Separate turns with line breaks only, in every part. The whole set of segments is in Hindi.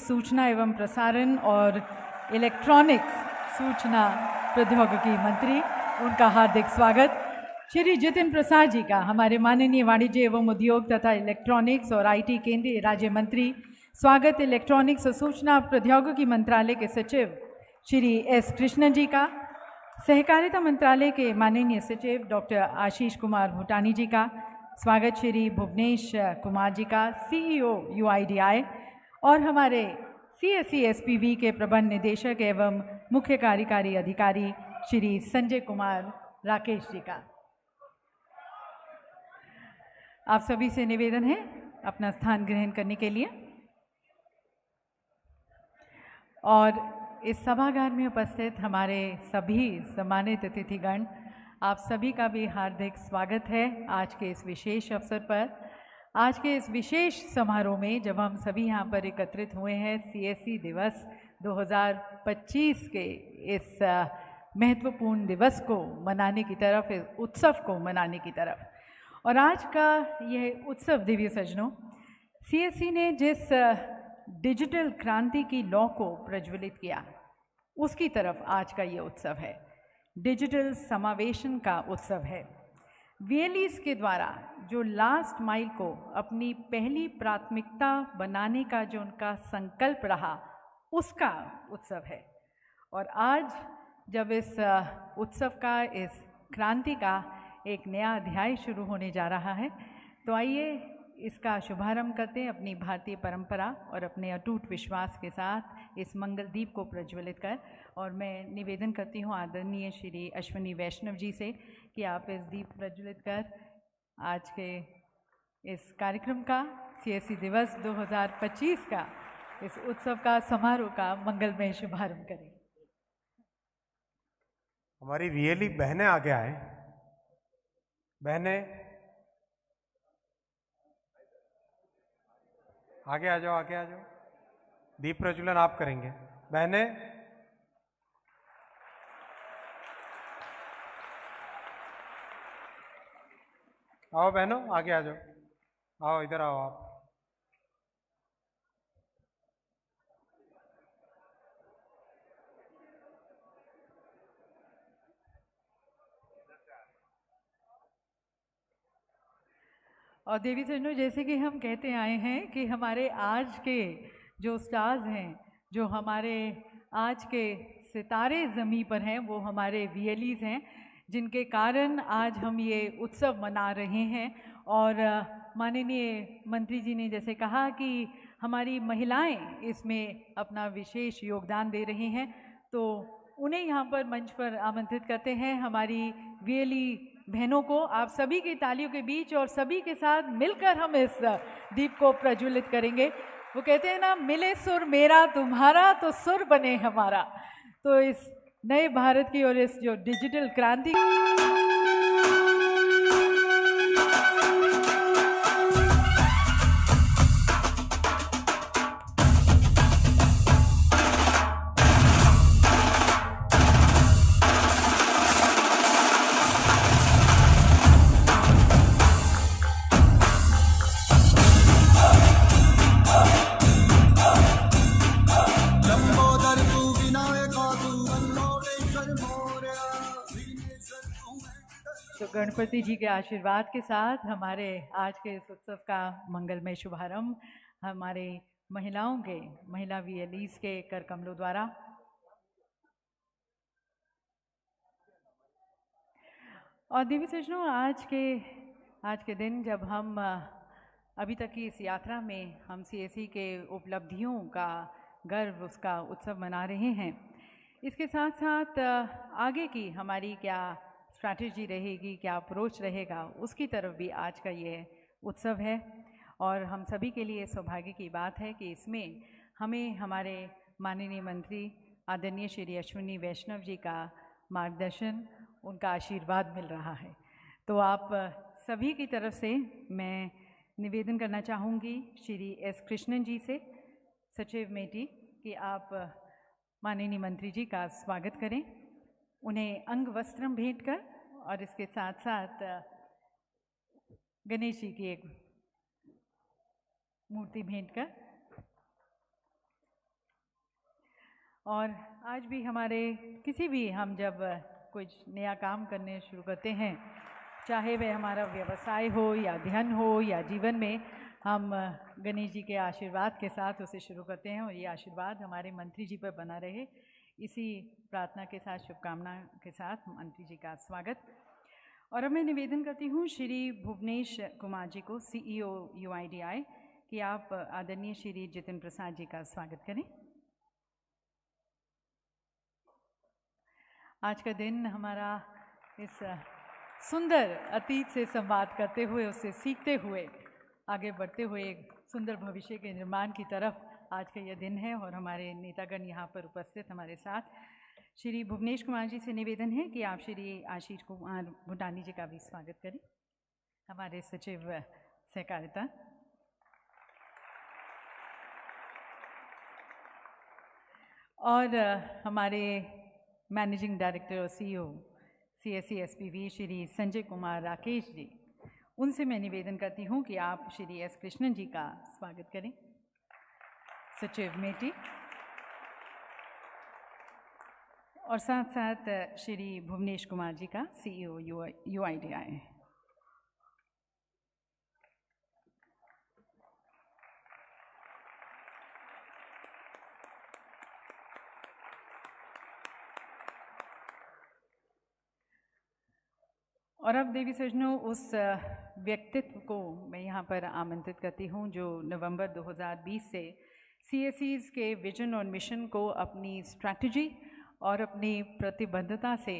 सूचना एवं प्रसारण और इलेक्ट्रॉनिक्स सूचना प्रौद्योगिकी मंत्री, उनका हार्दिक स्वागत। श्री जितिन प्रसाद जी का हमारे माननीय वाणिज्य एवं उद्योग तथा इलेक्ट्रॉनिक्स और आईटी केंद्रीय राज्य मंत्री, स्वागत इलेक्ट्रॉनिक्स और सूचना प्रौद्योगिकी मंत्रालय के सचिव श्री एस कृष्णन जी का, सहकारिता मंत्रालय के माननीय सचिव डॉक्टर आशीष कुमार भूटानी जी का, स्वागत श्री भुवनेश कुमार जी का, सीईओ यूआईडीआई, और हमारे सीएससी एसपीवी के प्रबंध निदेशक एवं मुख्य कार्यकारी अधिकारी श्री संजय कुमार राकेश जी का। आप सभी से निवेदन है अपना स्थान ग्रहण करने के लिए। और इस सभागार में उपस्थित हमारे सभी सम्मानित अतिथिगण, आप सभी का भी हार्दिक स्वागत है आज के इस विशेष अवसर पर। आज के इस विशेष समारोह में जब हम सभी यहाँ पर एकत्रित हुए हैं सीएससी दिवस 2025 के इस महत्वपूर्ण दिवस को मनाने की तरफ, इस उत्सव को मनाने की तरफ। और आज का यह उत्सव देवी सज्जनों, सीएससी ने जिस डिजिटल क्रांति की लौ को प्रज्वलित किया, उसकी तरफ आज का ये उत्सव है। डिजिटल समावेशन का उत्सव है। वीएलईज के द्वारा जो लास्ट माइल को अपनी पहली प्राथमिकता बनाने का जो उनका संकल्प रहा, उसका उत्सव है। और आज जब इस उत्सव का, इस क्रांति का एक नया अध्याय शुरू होने जा रहा है, तो आइए इसका शुभारंभ करते हैं अपनी भारतीय परंपरा और अपने अटूट विश्वास के साथ इस मंगल दीप को प्रज्वलित कर। और मैं निवेदन करती हूँ आदरणीय श्री अश्विनी वैष्णव जी से कि आप इस दीप प्रज्वलित कर आज के इस कार्यक्रम का, सीएससी दिवस 2025 का, इस उत्सव का, समारोह का मंगलमय शुभारंभ करें।
हमारी वीएलई बहनें आगे आए। बहनें आगे आ जाओ, आगे आ जाओ। दीप प्रज्वलन आप करेंगे। बहनें, आओ बहनों, आगे आ जाओ। आओ, इधर आओ आप।
और देवी सज्जनों, जैसे कि हम कहते आए हैं कि हमारे आज के जो स्टार्स हैं, जो हमारे आज के सितारे ज़मीं पर हैं, वो हमारे वीएलईज हैं, जिनके कारण आज हम ये उत्सव मना रहे हैं। और माननीय मंत्री जी ने जैसे कहा कि हमारी महिलाएं इसमें अपना विशेष योगदान दे रही हैं, तो उन्हें यहाँ पर मंच पर आमंत्रित करते हैं। हमारी वीएलई बहनों को आप सभी की तालियों के बीच और सभी के साथ मिलकर हम इस दीप को प्रज्वलित करेंगे। वो कहते हैं ना, मिले सुर मेरा तुम्हारा तो सुर बने हमारा। तो इस नए भारत की और इस जो डिजिटल क्रांति गणपति जी के आशीर्वाद के साथ हमारे आज के इस उत्सव का मंगलमय शुभारंभ हमारे महिलाओं के, महिला वीएलईज के कर कमलों द्वारा। और देवी सज्जनों, आज के दिन जब हम अभी तक की इस यात्रा में हम सीएससी के उपलब्धियों का गर्व, उसका उत्सव मना रहे हैं, इसके साथ साथ आगे की हमारी क्या स्ट्रैटेजी रहेगी, क्या अप्रोच रहेगा, उसकी तरफ भी आज का ये उत्सव है। और हम सभी के लिए सौभाग्य की बात है कि इसमें हमें हमारे माननीय मंत्री आदरणीय श्री अश्विनी वैष्णव जी का मार्गदर्शन, उनका आशीर्वाद मिल रहा है। तो आप सभी की तरफ से मैं निवेदन करना चाहूँगी श्री एस कृष्णन जी से, सचिव मेटी, कि आप माननीय मंत्री जी का स्वागत करें, उन्हें अंग वस्त्रम भेंट कर और इसके साथ साथ गणेश जी की एक मूर्ति भेंट कर और आज भी हमारे किसी भी हम जब कुछ नया काम करने शुरू करते हैं, चाहे वह हमारा व्यवसाय हो या अध्ययन हो या जीवन में, हम गणेश जी के आशीर्वाद के साथ उसे शुरू करते हैं और ये आशीर्वाद हमारे मंत्री जी पर बना रहे, इसी प्रार्थना के साथ, शुभकामना के साथ मंत्री जी का स्वागत। और अब मैं निवेदन करती हूँ श्री भुवनेश कुमार जी को, CEO UIDAI, कि आप आदरणीय श्री जितिन प्रसाद जी का स्वागत करें। आज का दिन हमारा इस सुंदर अतीत से संवाद करते हुए, उससे सीखते हुए, आगे बढ़ते हुए एक सुंदर भविष्य के निर्माण की तरफ आज का यह दिन है। और हमारे नेतागण यहाँ पर उपस्थित हमारे साथ, श्री भुवनेश कुमार जी से निवेदन है कि आप श्री आशीष कुमार भूटानी जी का भी स्वागत करें, हमारे सचिव सहकारिता। और हमारे मैनेजिंग डायरेक्टर और CEO CSE SPV Shri Sanjay Kumar Rakesh ji, उनसे मैं निवेदन करती हूँ कि आप श्री S कृष्णन जी का स्वागत करें, सचिव मेटी। और साथ साथ श्री भुवनेश कुमार जी का CEO UIDAI। और अब देवी सज्जनों, उस व्यक्तित्व को मैं यहाँ पर आमंत्रित करती हूँ जो नवंबर 2020 से CSEs के विजन और मिशन को अपनी स्ट्रैटेजी और अपनी प्रतिबद्धता से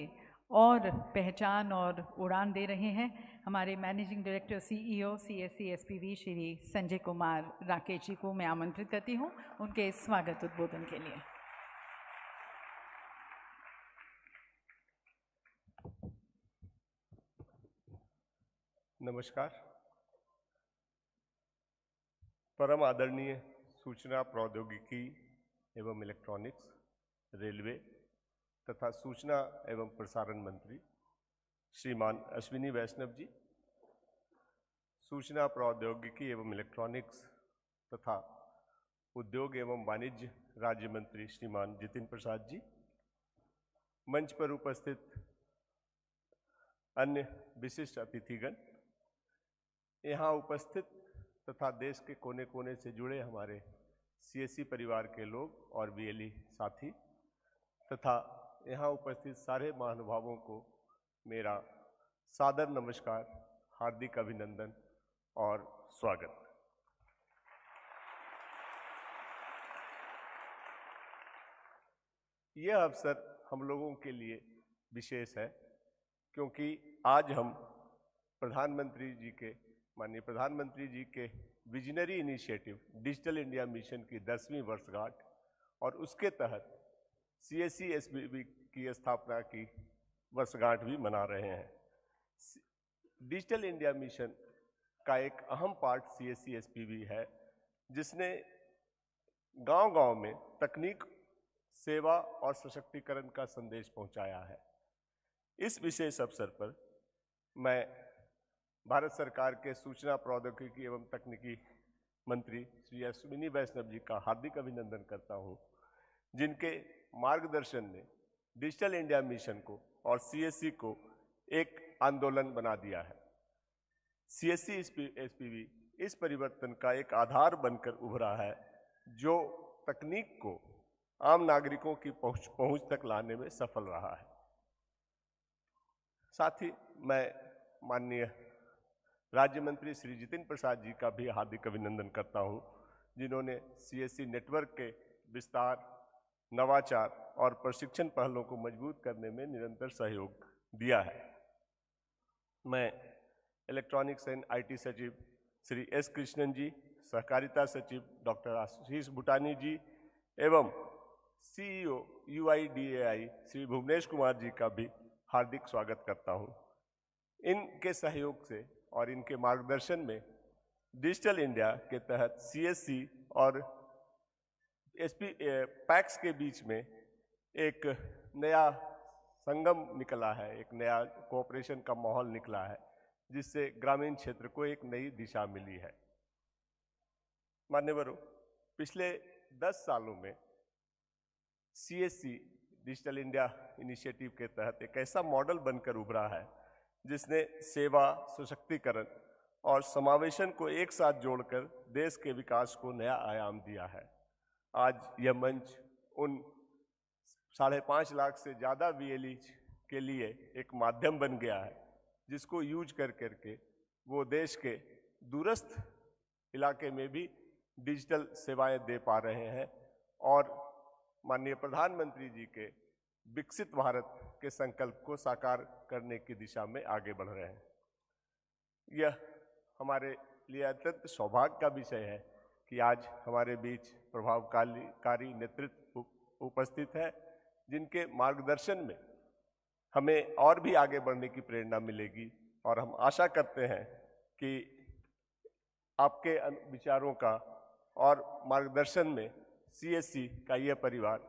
और पहचान और उड़ान दे रहे हैं। हमारे managing director CEO CSE SPV Shri Sanjay Kumar Rakesh ji को मैं आमंत्रित करती हूँ उनके स्वागत उद्बोधन के लिए।
नमस्कार। परम आदरणीय सूचना प्रौद्योगिकी एवं इलेक्ट्रॉनिक्स, रेलवे तथा सूचना एवं प्रसारण मंत्री श्रीमान अश्विनी वैष्णव जी, सूचना प्रौद्योगिकी एवं इलेक्ट्रॉनिक्स तथा उद्योग एवं वाणिज्य राज्य मंत्री श्रीमान जितिन प्रसाद जी, मंच पर उपस्थित अन्य विशिष्ट अतिथिगण, यहाँ उपस्थित तथा देश के कोने कोने से जुड़े हमारे CSE परिवार के लोग और BLE साथी तथा यहाँ उपस्थित सारे महानुभावों को मेरा सादर नमस्कार, हार्दिक अभिनंदन और स्वागत। यह अवसर हम लोगों के लिए विशेष है क्योंकि आज हम माननीय प्रधानमंत्री जी के visionary initiative digital India mission की 10वीं वर्षगांठ और उसके तहत CSE SPV की स्थापना की वर्षगांठ भी मना रहे हैं। डिजिटल इंडिया मिशन का एक अहम पार्ट CSE SPV है जिसने गांव-गांव में तकनीक, सेवा और सशक्तिकरण का संदेश पहुंचाया है। इस विशेष अवसर पर मैं भारत सरकार के सूचना प्रौद्योगिकी एवं तकनीकी मंत्री श्री अश्विनी वैष्णव जी का हार्दिक अभिनंदन करता हूं, जिनके मार्गदर्शन ने डिजिटल इंडिया मिशन को और CSE को एक आंदोलन बना दिया है। CSE SPV इस परिवर्तन का एक आधार बनकर उभरा है जो तकनीक को आम नागरिकों की पहुंच तक लाने में सफल रहा है। साथ ही मैं माननीय राज्य मंत्री श्री जितिन प्रसाद जी का भी हार्दिक अभिनंदन करता हूं, जिन्होंने CSE नेटवर्क के विस्तार, नवाचार और प्रशिक्षण पहलों को मजबूत करने में निरंतर सहयोग दिया है। मैं इलेक्ट्रॉनिक्स एंड IT सचिव श्री S कृष्णन जी, सहकारिता सचिव डॉक्टर आशीष भूटानी जी एवं CEO UIDAI श्री भुवनेश कुमार जी का भी हार्दिक स्वागत करता हूं। इनके सहयोग से और इनके मार्गदर्शन में डिजिटल इंडिया के तहत CSE और पैक्स के बीच में एक नया संगम निकला है, एक नया कोऑपरेशन का माहौल निकला है, जिससे ग्रामीण क्षेत्र को एक नई दिशा मिली है। मान्यवरों, पिछले 10 सालों में CSC डिजिटल इंडिया इनिशिएटिव के तहत एक ऐसा मॉडल बनकर उभरा है जिसने सेवा, सशक्तिकरण और समावेशन को एक साथ जोड़कर देश के विकास को नया आयाम दिया है। आज यह मंच उन 5.5 लाख से ज़्यादा VLEs के लिए एक माध्यम बन गया है, जिसको यूज करके वो देश के दूरस्थ इलाके में भी डिजिटल सेवाएं दे पा रहे हैं और माननीय प्रधानमंत्री जी के विकसित भारत के संकल्प को साकार करने की दिशा में आगे बढ़ रहे हैं। यह हमारे लिए अत्यंत सौभाग्य का विषय है कि आज हमारे बीच प्रभावकारी नेतृत्व उपस्थित है, जिनके मार्गदर्शन में हमें और भी आगे बढ़ने की प्रेरणा मिलेगी और हम आशा करते हैं कि आपके विचारों का और मार्गदर्शन में CSC का यह परिवार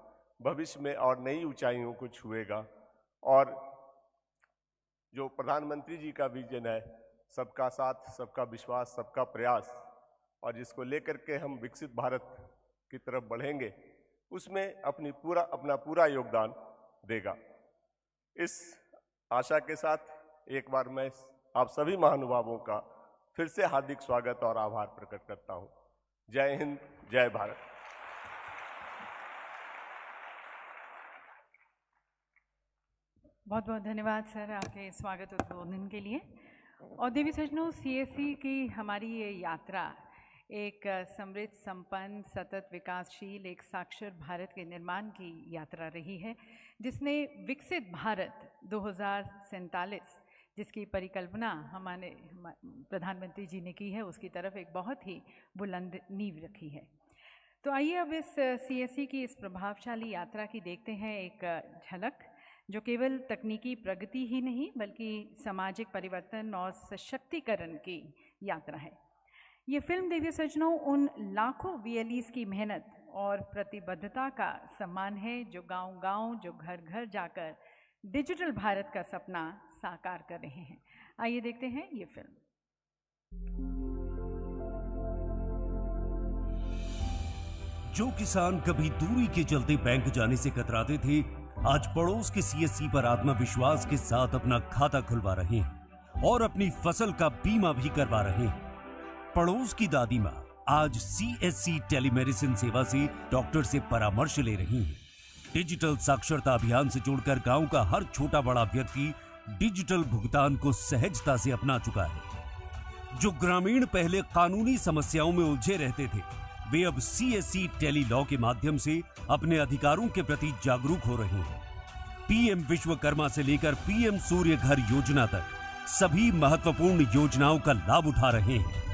भविष्य में और नई ऊंचाइयों को छुएगा और जो प्रधानमंत्री जी का विजन है, सबका साथ, सबका विश्वास, सबका प्रयास, और जिसको लेकर के हम विकसित भारत की तरफ बढ़ेंगे, उसमें अपना पूरा योगदान देगा। इस आशा के साथ एक बार मैं आप सभी महानुभावों का फिर से हार्दिक स्वागत और आभार प्रकट करता हूं। जय हिंद, जय भारत।
बहुत बहुत धन्यवाद सर आपके स्वागत उद्बोधन के लिए। और देवी सज्जनों, CSC की हमारी ये यात्रा एक समृद्ध, संपन्न, सतत विकासशील, एक साक्षर भारत के निर्माण की यात्रा रही है, जिसने विकसित भारत 2047 जिसकी परिकल्पना हमारे प्रधानमंत्री जी ने की है, उसकी तरफ एक बहुत ही बुलंद नींव रखी है। तो आइए अब इस CSC की इस प्रभावशाली यात्रा की देखते हैं एक झलक, जो केवल तकनीकी प्रगति ही नहीं बल्कि सामाजिक परिवर्तन और सशक्तिकरण की यात्रा है। ये फिल्म देवी सज्जनों उन लाखों VLEs की मेहनत और प्रतिबद्धता का सम्मान है, जो गांव-गांव, जो घर-घर जाकर डिजिटल भारत का सपना साकार कर रहे हैं। आइए देखते हैं ये फिल्म।
जो किसान कभी दूरी के चलते बैंक जाने से कतराते थे, आज पड़ोस के CSC पर आत्मविश्वास के साथ अपना खाता खुलवा रहे हैं और अपनी फसल का बीमा भी करवा रहे हैं। पड़ोस की दादी माँ आज CSC टेलीमेडिसिन सेवा से डॉक्टर से परामर्श ले रही हैं। डिजिटल साक्षरता अभियान से जुड़कर गांव का हर छोटा बड़ा व्यक्ति डिजिटल भुगतान को सहजता से अपना चुका है। जो ग्रामीण पहले कानूनी समस्याओं में उलझे रहते थे, वे अब CSC टेली लॉ के माध्यम से अपने अधिकारों के प्रति जागरूक हो रहे हैं। PM विश्वकर्मा से लेकर PM सूर्य घर योजना तक सभी महत्वपूर्ण योजनाओं का लाभ उठा रहे हैं।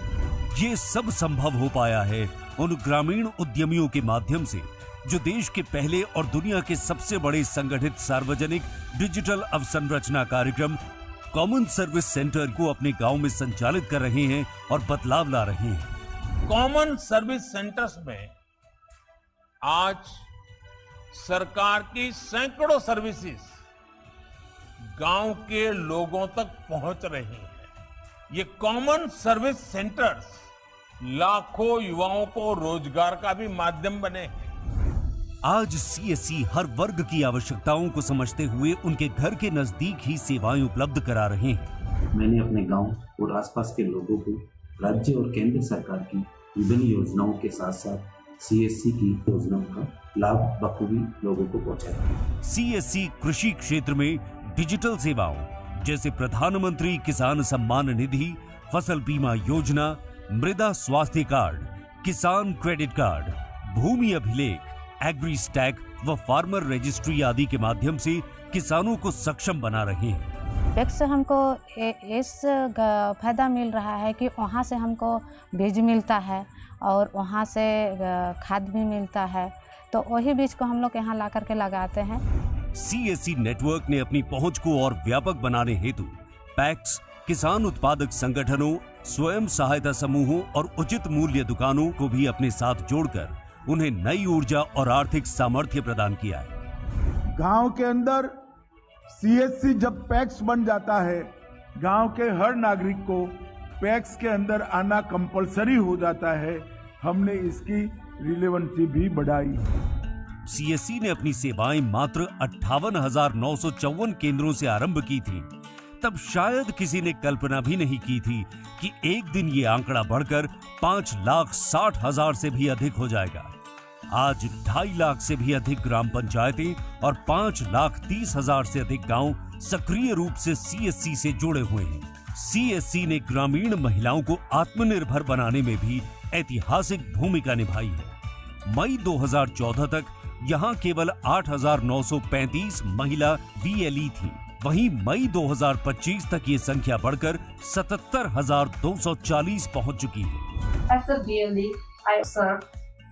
ये सब संभव हो पाया है उन ग्रामीण उद्यमियों के माध्यम से, जो देश के पहले और दुनिया के सबसे बड़े संगठित सार्वजनिक डिजिटल अवसंरचना कार्यक्रम कॉमन सर्विस सेंटर को अपने गांव में संचालित कर रहे हैं और बदलाव ला रहे हैं।
कॉमन सर्विस सेंटर्स में आज सरकार की सैकड़ों सर्विसेज गांव के लोगों तक पहुंच रही हैं। ये कॉमन सर्विस सेंटर्स लाखों युवाओं को रोजगार का भी माध्यम बने हैं।
आज CSC हर वर्ग की आवश्यकताओं को समझते हुए उनके घर के नजदीक ही सेवाएं उपलब्ध करा रहे हैं।
मैंने अपने गांव और आसपास के लोगों को राज्य और केंद्र सरकार की विभिन्न योजनाओं के साथ साथ CSC की योजनाओं का लाभ बखूबी लोगों को पहुंचाया।
CSC कृषि क्षेत्र में डिजिटल सेवाओं जैसे प्रधानमंत्री किसान सम्मान निधि, फसल बीमा योजना, मृदा स्वास्थ्य कार्ड, किसान क्रेडिट कार्ड, भूमि अभिलेख, एग्री स्टैक व फार्मर रजिस्ट्री आदि के माध्यम से किसानों को सक्षम बना रहे हैं।
पैक्स से हमको इस फायदा मिल रहा है कि वहाँ से हमको बीज मिलता है और वहाँ से खाद भी मिलता है, तो वही बीज को हम लोग यहाँ ला करके लगाते हैं।
CSC नेटवर्क ने अपनी पहुंच को और व्यापक बनाने हेतु पैक्स, किसान उत्पादक संगठनों, स्वयं सहायता समूहों और उचित मूल्य दुकानों को भी अपने साथ जोड़कर उन्हें नई ऊर्जा और आर्थिक सामर्थ्य प्रदान किया है।
गांव के अंदर CSC जब पैक्स बन जाता है, गांव के हर नागरिक को पैक्स के अंदर आना कंपलसरी हो जाता है। हमने इसकी रिलेवेंसी भी बढ़ाई।
सीएससी ने अपनी सेवाएं मात्र 58,954 केंद्रों से आरंभ की थी, तब शायद किसी ने कल्पना भी नहीं की थी कि एक दिन ये आंकड़ा बढ़कर 5,60,000 से भी अधिक हो जाएगा। आज 2.5 लाख से भी अधिक ग्राम पंचायतें और 5,30,000 से अधिक गांव सक्रिय रूप से सीएससी से जुड़े हुए हैं। सीएससी ने ग्रामीण महिलाओं को आत्मनिर्भर बनाने में भी ऐतिहासिक भूमिका निभाई है। मई 2014 तक यहां केवल 8,935 महिला बीएलई थी। वहीं मई 2025 तक ये संख्या बढ़कर 77,240 पहुंच चुकी है।
As a BLE, I served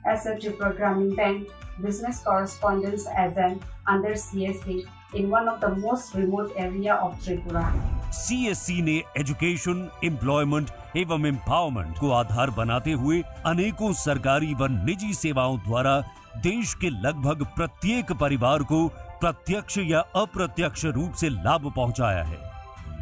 as a programming bank business correspondence agent under CSC in one of the most remote area of Tripura.
CSC ने एजुकेशन, एम्प्लॉयमेंट एवं एम्पावरमेंट को आधार बनाते हुए अनेकों सरकारी व निजी सेवाओं द्वारा देश के लगभग प्रत्येक परिवार को प्रत्यक्ष या अप्रत्यक्ष रूप से लाभ पहुंचाया है।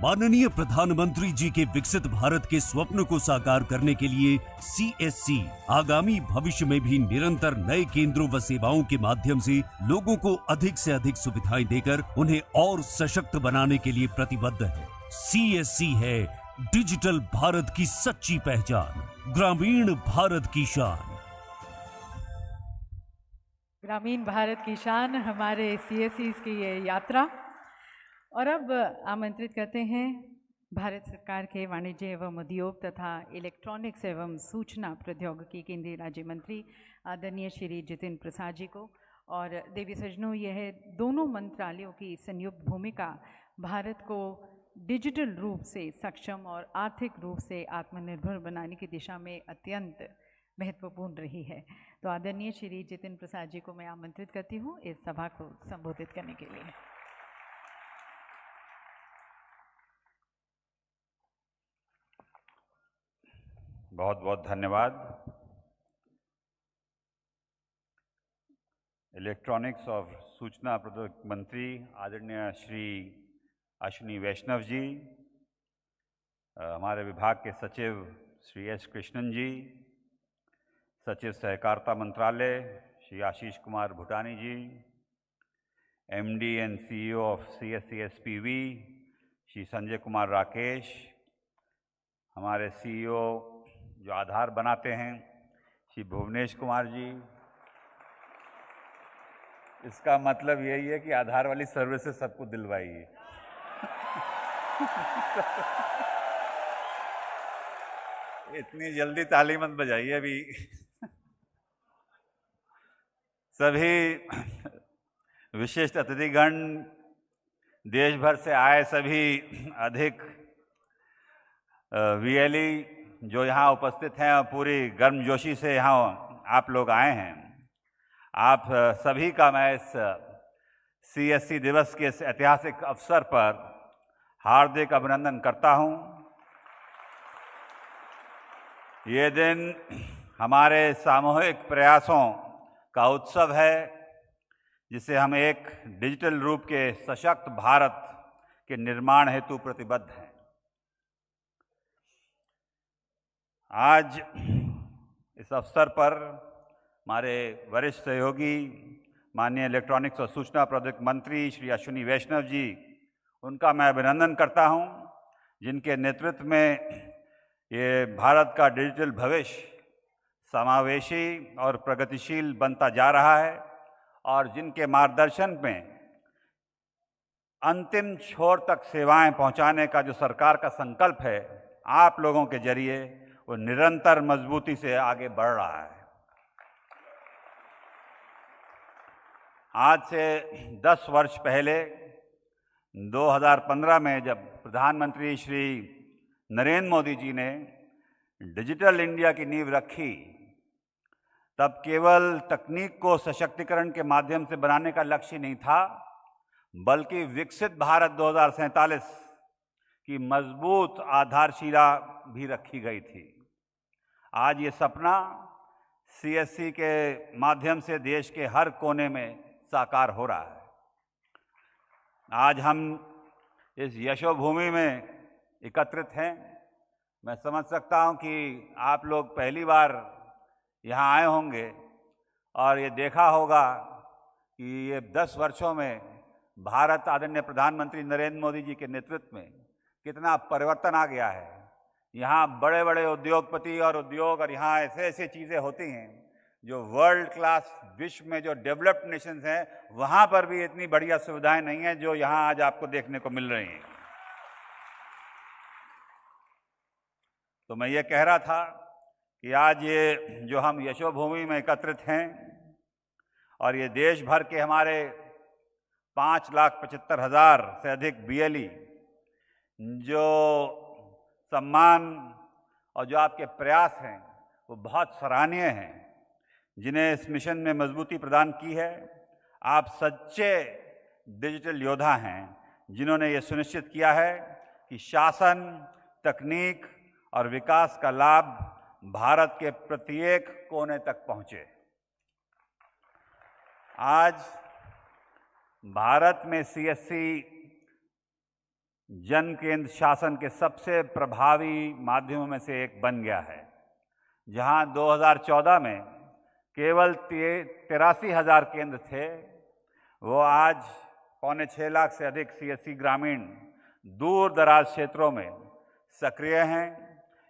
माननीय प्रधानमंत्री जी के विकसित भारत के स्वप्न को साकार करने के लिए सीएससी आगामी भविष्य में भी निरंतर नए केंद्रों व सेवाओं के माध्यम से लोगों को अधिक से अधिक सुविधाएं देकर उन्हें और सशक्त बनाने के लिए प्रतिबद्ध है। सीएससी है डिजिटल भारत की सच्ची पहचान, ग्रामीण भारत की शान।
ग्रामीण भारत की शान हमारे सीएससी की ये यात्रा। और अब आमंत्रित करते हैं भारत सरकार के वाणिज्य एवं उद्योग तथा इलेक्ट्रॉनिक्स एवं सूचना प्रौद्योगिकी केंद्रीय राज्य मंत्री आदरणीय श्री जितिन प्रसाद जी को। और देवी सज्जनों, यह दोनों मंत्रालयों की संयुक्त भूमिका भारत को डिजिटल रूप से सक्षम और आर्थिक रूप से आत्मनिर्भर बनाने की दिशा में अत्यंत महत्वपूर्ण रही है। तो आदरणीय श्री जितिन प्रसाद जी को मैं आमंत्रित करती हूँ इस सभा को संबोधित करने के लिए।
बहुत बहुत धन्यवाद। इलेक्ट्रॉनिक्स और सूचना प्रौद्योगिकी मंत्री आदरणीय श्री अश्विनी वैष्णव जी, हमारे विभाग के सचिव श्री एस कृष्णन जी, सचिव सहकारिता मंत्रालय Shri Ashish Kumar Bhutani ji, MD and CEO of CSC SPV Shri Sanjay Kumar Rakesh, हमारे सीईओ जो आधार बनाते हैं श्री भुवनेश कुमार जी। इसका मतलब यही है कि आधार वाली सर्विसेज सबको दिलवाइए। इतनी जल्दी ताली मत बजाइए अभी। सभी विशिष्ट अतिथिगण, देश भर से आए सभी अधिक वीएलई जो यहाँ उपस्थित हैं और पूरी गर्मजोशी से यहाँ आप लोग आए हैं, आप सभी का मैं इस सीएससी दिवस के इस ऐतिहासिक अवसर पर हार्दिक अभिनंदन करता हूँ। ये दिन हमारे सामूहिक प्रयासों का उत्सव है, जिसे हम एक डिजिटल रूप के सशक्त भारत के निर्माण हेतु प्रतिबद्ध हैं। आज इस अवसर पर हमारे वरिष्ठ सहयोगी माननीय इलेक्ट्रॉनिक्स और सूचना प्रौद्योगिकी मंत्री श्री अश्विनी वैष्णव जी, उनका मैं अभिनंदन करता हूं, जिनके नेतृत्व में ये भारत का डिजिटल भविष्य समावेशी और प्रगतिशील बनता जा रहा है और जिनके मार्गदर्शन में अंतिम छोर तक सेवाएं पहुंचाने का जो सरकार का संकल्प है, आप लोगों के जरिए वो निरंतर मजबूती से आगे बढ़ रहा है। आज से 10 वर्ष पहले 2015 में जब प्रधानमंत्री श्री नरेंद्र मोदी जी ने डिजिटल इंडिया की नींव रखी, तब केवल तकनीक को सशक्तिकरण के माध्यम से बनाने का लक्ष्य नहीं था, बल्कि विकसित भारत 2047 की मजबूत आधारशिला भी रखी गई थी। आज ये सपना सीएससी के माध्यम से देश के हर कोने में साकार हो रहा है। आज हम इस यशोभूमि में एकत्रित हैं। मैं समझ सकता हूं कि आप लोग पहली बार यहाँ आए होंगे और ये देखा होगा कि ये 10 वर्षों में भारत आदरणीय प्रधानमंत्री नरेंद्र मोदी जी के नेतृत्व में कितना परिवर्तन आ गया है। यहाँ बड़े बड़े उद्योगपति और उद्योग और यहाँ ऐसे ऐसे चीज़ें होती हैं जो वर्ल्ड क्लास विश्व में जो डेवलप्ड नेशंस हैं वहाँ पर भी इतनी बढ़िया सुविधाएं नहीं हैं जो यहाँ आज आपको देखने को मिल रही हैं। तो मैं ये कह रहा था कि आज ये जो हम यशोभूमि में एकत्रित हैं और ये देश भर के हमारे 5,75,000 से अधिक BLE जो सम्मान और जो आपके प्रयास हैं वो बहुत सराहनीय हैं, जिन्हें इस मिशन में मजबूती प्रदान की है। आप सच्चे डिजिटल योद्धा हैं जिन्होंने ये सुनिश्चित किया है कि शासन, तकनीक और विकास का लाभ भारत के प्रत्येक कोने तक पहुंचे। आज भारत में CSC जन केंद्र शासन के सबसे प्रभावी माध्यमों में से एक बन गया है। जहां 2014 में केवल 83,000 केंद्र थे, वो आज 5.25 लाख से अधिक CSC ग्रामीण दूर दराज क्षेत्रों में सक्रिय हैं।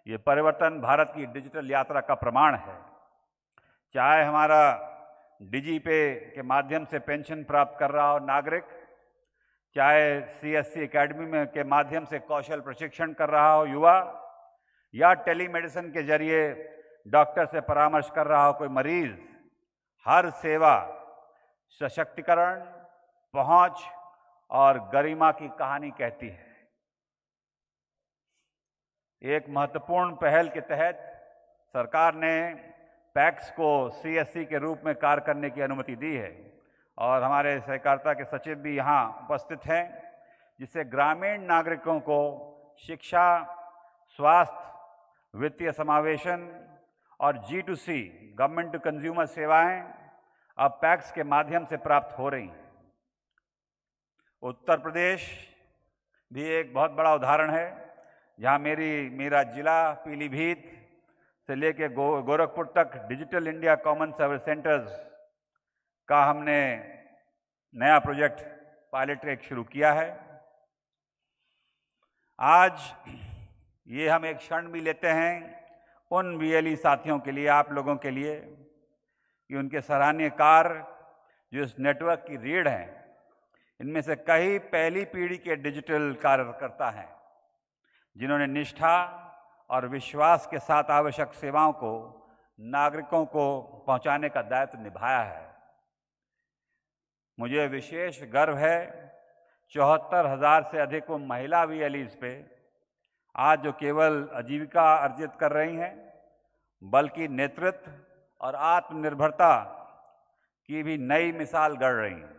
ये परिवर्तन भारत की डिजिटल यात्रा का प्रमाण है। चाहे हमारा डिजीपे के माध्यम से पेंशन प्राप्त कर रहा हो नागरिक, चाहे CSC एकेडमी में के माध्यम से कौशल प्रशिक्षण कर रहा हो युवा, या टेलीमेडिसिन के जरिए डॉक्टर से परामर्श कर रहा हो कोई मरीज, हर सेवा सशक्तिकरण, पहुंच और गरिमा की कहानी कहती है। एक महत्वपूर्ण पहल के तहत सरकार ने पैक्स को CSC के रूप में कार्य करने की अनुमति दी है और हमारे सहकारिता के सचिव भी यहाँ उपस्थित हैं, जिससे ग्रामीण नागरिकों को शिक्षा, स्वास्थ्य, वित्तीय समावेशन और G2C गवर्नमेंट टू कंज्यूमर सेवाएं अब पैक्स के माध्यम से प्राप्त हो रही हैं। उत्तर प्रदेश भी एक बहुत बड़ा उदाहरण है, जहाँ मेरा जिला पीलीभीत से लेके गोरखपुर तक digital India common service centres का हमने नया प्रोजेक्ट पायलट ट्रैक शुरू किया है। आज ये हम एक क्षण भी लेते हैं उन BLE साथियों के लिए, आप लोगों के लिए, कि उनके सराहनीय कार्य जो इस नेटवर्क की रीढ़ हैं, इनमें से कई पहली पीढ़ी के डिजिटल कार्यकर्ता हैं जिन्होंने निष्ठा और विश्वास के साथ आवश्यक सेवाओं को नागरिकों को पहुंचाने का दायित्व निभाया है। मुझे विशेष गर्व है 74,000 से अधिक वो महिला BLEs पे आज जो केवल आजीविका अर्जित कर रही हैं, बल्कि नेतृत्व और आत्मनिर्भरता की भी नई मिसाल गढ़ रही हैं।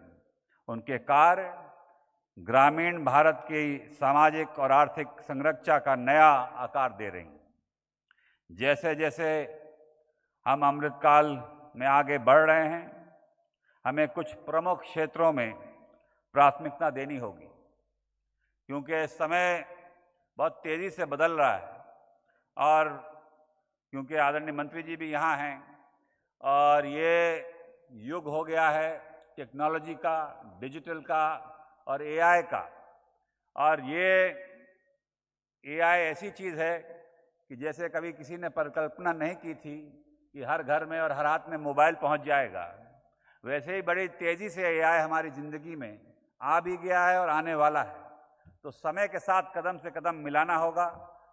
उनके कार्य ग्रामीण भारत की सामाजिक और आर्थिक संरचना का नया आकार दे रही हैं। जैसे जैसे हम अमृतकाल में आगे बढ़ रहे हैं, हमें कुछ प्रमुख क्षेत्रों में प्राथमिकता देनी होगी, क्योंकि समय बहुत तेज़ी से बदल रहा है और क्योंकि आदरणीय मंत्री जी भी यहाँ हैं और ये युग हो गया है टेक्नोलॉजी का, डिजिटल का और AI का। और ये AI ऐसी चीज़ है कि जैसे कभी किसी ने परिकल्पना नहीं की थी कि हर घर में और हर हाथ में मोबाइल पहुंच जाएगा, वैसे ही बड़ी तेज़ी से AI हमारी ज़िंदगी में आ भी गया है और आने वाला है। तो समय के साथ कदम से कदम मिलाना होगा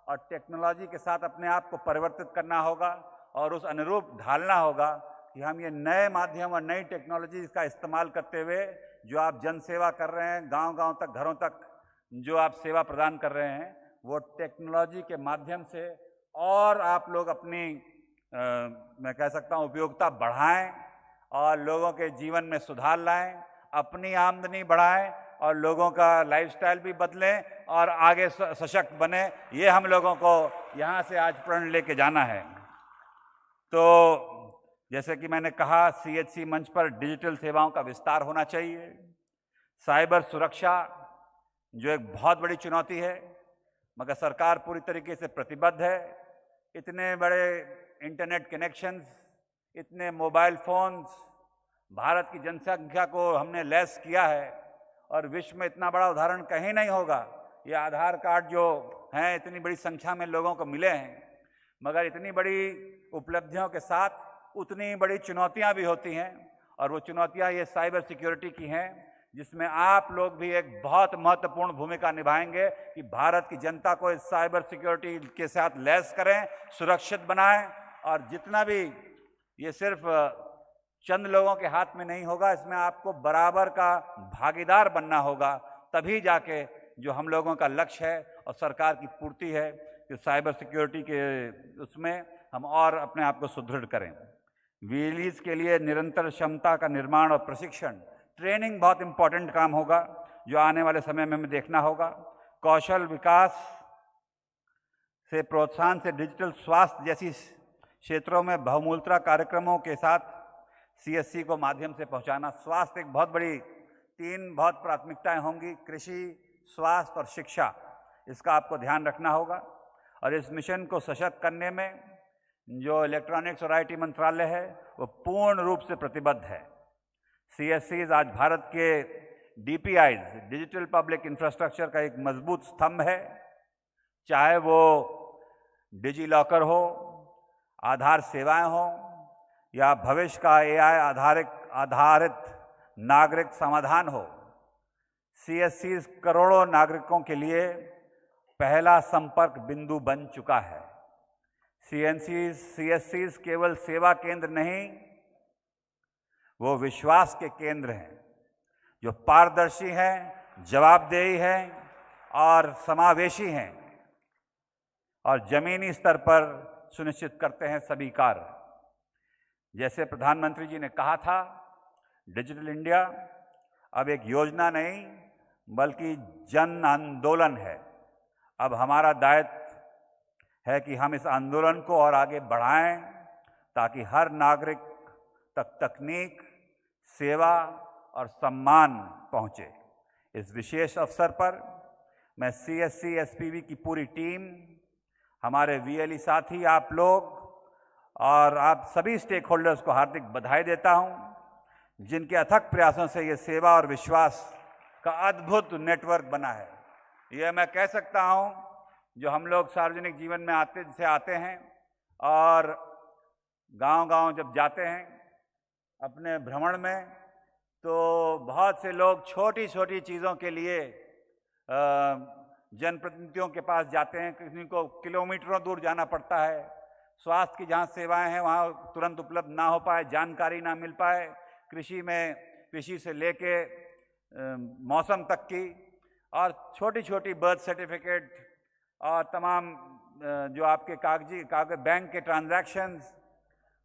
और टेक्नोलॉजी के साथ अपने आप को परिवर्तित करना होगा और उस अनुरूप ढालना होगा कि हम ये नए माध्यम और नई टेक्नोलॉजी का इस्तेमाल करते हुए जो आप जन सेवा कर रहे हैं, गांव-गांव तक, घरों तक जो आप सेवा प्रदान कर रहे हैं, वो टेक्नोलॉजी के माध्यम से और आप लोग अपनी मैं कह सकता हूँ उपयोगिता बढ़ाएं और लोगों के जीवन में सुधार लाएं, अपनी आमदनी बढ़ाएं और लोगों का लाइफस्टाइल भी बदलें और आगे सशक्त बने। ये हम लोगों को यहाँ से आज प्रण लेके जाना है। तो जैसे कि मैंने कहा, CHC मंच पर डिजिटल सेवाओं का विस्तार होना चाहिए। साइबर सुरक्षा जो एक बहुत बड़ी चुनौती है, मगर सरकार पूरी तरीके से प्रतिबद्ध है। इतने बड़े इंटरनेट कनेक्शंस, इतने मोबाइल फोन्स भारत की जनसंख्या को हमने लेस किया है और विश्व में इतना बड़ा उदाहरण कहीं नहीं होगा। ये आधार कार्ड जो हैं इतनी बड़ी संख्या में लोगों को मिले हैं, मगर इतनी बड़ी उपलब्धियों के साथ उतनी बड़ी चुनौतियां भी होती हैं, और वो चुनौतियां ये साइबर सिक्योरिटी की हैं, जिसमें आप लोग भी एक बहुत महत्वपूर्ण भूमिका निभाएंगे कि भारत की जनता को इस साइबर सिक्योरिटी के साथ लैस करें, सुरक्षित बनाएं। और जितना भी, ये सिर्फ चंद लोगों के हाथ में नहीं होगा, इसमें आपको बराबर का भागीदार बनना होगा, तभी जाके जो हम लोगों का लक्ष्य है और सरकार की पूर्ति है कि साइबर सिक्योरिटी के उसमें हम और अपने आप को सुदृढ़ करें। वीएलईज के लिए निरंतर क्षमता का निर्माण और प्रशिक्षण, ट्रेनिंग बहुत इंपॉर्टेंट काम होगा जो आने वाले समय में हमें देखना होगा। कौशल विकास से प्रोत्साहन से डिजिटल स्वास्थ्य जैसी क्षेत्रों में बहुमूलता कार्यक्रमों के साथ सीएससी को माध्यम से पहुंचाना। स्वास्थ्य एक बहुत बड़ी, 3 बहुत प्राथमिकताएं होंगी, कृषि, स्वास्थ्य और शिक्षा, इसका आपको ध्यान रखना होगा। और इस मिशन को सशक्त करने में जो इलेक्ट्रॉनिक्स और आईटी मंत्रालय है वो पूर्ण रूप से प्रतिबद्ध है। सीएससीज आज भारत के डीपीआईज, डिजिटल पब्लिक इंफ्रास्ट्रक्चर का एक मजबूत स्तंभ है, चाहे वो डिजी लॉकर हो, आधार सेवाएं हो या भविष्य का एआई आधारित नागरिक समाधान हो। सीएससी करोड़ों नागरिकों के लिए पहला संपर्क बिंदु बन चुका है। सीएससी केवल सेवा केंद्र नहीं, वो विश्वास के केंद्र हैं जो पारदर्शी हैं, जवाबदेही हैं और समावेशी हैं, और जमीनी स्तर पर सुनिश्चित करते हैं सभी कार्य। जैसे प्रधानमंत्री जी ने कहा था, डिजिटल इंडिया अब एक योजना नहीं बल्कि जन आंदोलन है। अब हमारा दायित्व है कि हम इस आंदोलन को और आगे बढ़ाएं ताकि हर नागरिक तक तकनीक, सेवा और सम्मान पहुंचे। इस विशेष अवसर पर मैं सीएससी एसपीवी की पूरी टीम, हमारे वीएलई साथी, आप लोग और आप सभी स्टेक होल्डर्स को हार्दिक बधाई देता हूं, जिनके अथक प्रयासों से ये सेवा और विश्वास का अद्भुत नेटवर्क बना है। ये मैं कह सकता हूं, जो हम लोग सार्वजनिक जीवन में आते हैं और गांव-गांव जब जाते हैं अपने भ्रमण में, तो बहुत से लोग छोटी छोटी चीज़ों के लिए जनप्रतिनिधियों के पास जाते हैं, किसी को किलोमीटरों दूर जाना पड़ता है, स्वास्थ्य की जहाँ सेवाएं हैं वहाँ तुरंत उपलब्ध ना हो पाए, जानकारी ना मिल पाए, कृषि में कृषि से लेके मौसम तक की, और छोटी छोटी बर्थ सर्टिफिकेट और तमाम जो आपके कागज बैंक के ट्रांजैक्शंस,